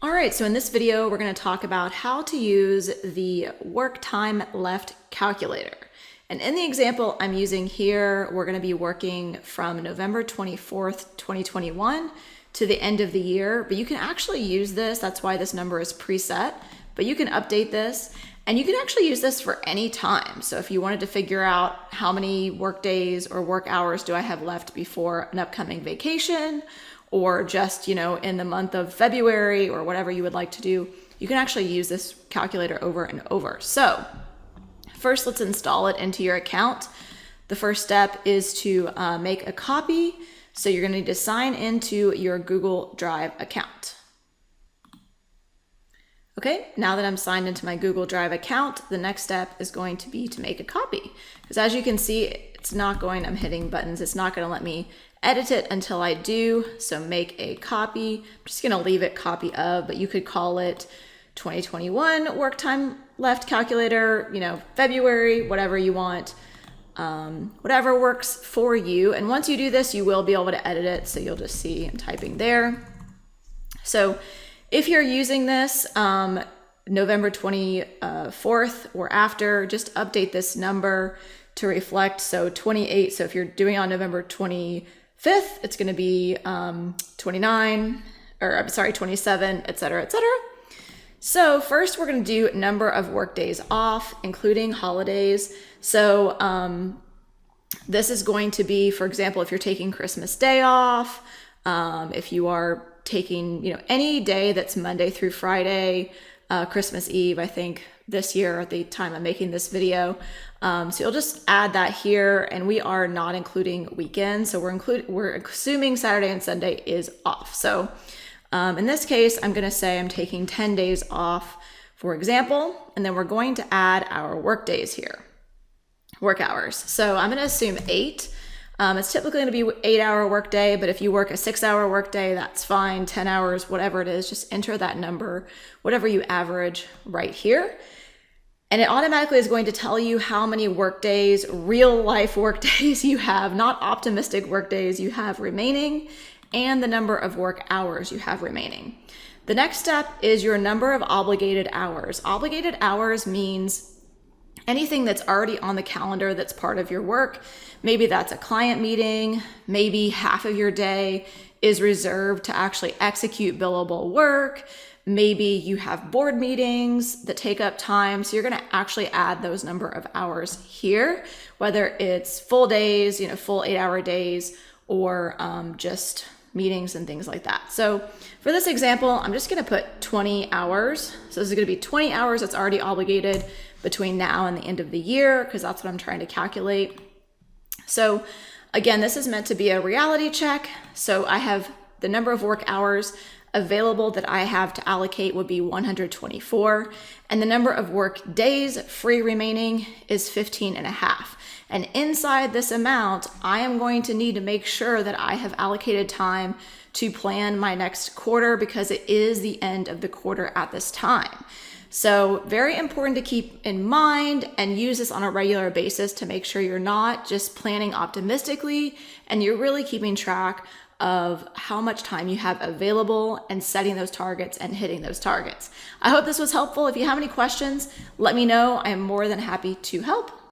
All right, so in this video, we're going to talk about how to use the work time left calculator. And in the example I'm using here, we're going to be working from November 24th, 2021 to the end of the year, but you can actually use this. That's why this number is preset, but you can update this and you can actually use this for any time. So if you wanted to figure out how many work days or work hours do I have left before an upcoming vacation, or just, in the month of February or whatever you would like to do, you can actually use this calculator over and over. So first, let's install it into your account. The first step is to make a copy. So you're going to need to sign into your Google Drive account. Okay, now that I'm signed into my Google Drive account, the next step is going to be to make a copy. Because as you can see, I'm hitting buttons. It's not going to let me edit it until I do. So make a copy. I'm just going to leave it copy of, but you could call it 2021 work time left calculator, February, whatever you want, whatever works for you. And once you do this, you will be able to edit it. So you'll just see I'm typing there. So if you're using this November 24th or after, just update this number to reflect. So 28. So if you're doing it on November 25th, it's going to be 27, et cetera, et cetera. So first we're going to do number of work days off, including holidays. So this is going to be, for example, if you're taking Christmas Day off, if you are taking, any day that's Monday through Friday, Christmas Eve, I think this year at the time I'm making this video. So you'll just add that here, and we are not including weekends. So we're assuming Saturday and Sunday is off. So in this case, I'm going to say I'm taking 10 days off, for example, and then we're going to add our work days here, work hours. So I'm going to assume 8. It's typically going to be 8-hour workday, but if you work a 6-hour workday, that's fine. 10 hours, whatever it is, just enter that number, whatever you average right here. And it automatically is going to tell you how many work days, real life work days you have, not optimistic work days you have remaining, and the number of work hours you have remaining. The next step is your number of obligated hours. Obligated hours means anything that's already on the calendar that's part of your work. Maybe that's a client meeting, maybe half of your day is reserved to actually execute billable work. Maybe you have board meetings that take up time. So you're going to actually add those number of hours here, whether it's full days, full 8-hour days, or just meetings and things like that. So for this example, I'm just going to put 20 hours. So this is going to be 20 hours that's already obligated between now and the end of the year, because that's what I'm trying to calculate. So again, this is meant to be a reality check. So I have the number of work hours available that I have to allocate would be 124. And the number of work days free remaining is 15 and a half. And inside this amount, I am going to need to make sure that I have allocated time to plan my next quarter, because it is the end of the quarter at this time. So very important to keep in mind and use this on a regular basis to make sure you're not just planning optimistically and you're really keeping track of how much time you have available and setting those targets and hitting those targets. I hope this was helpful. If you have any questions, let me know. I am more than happy to help.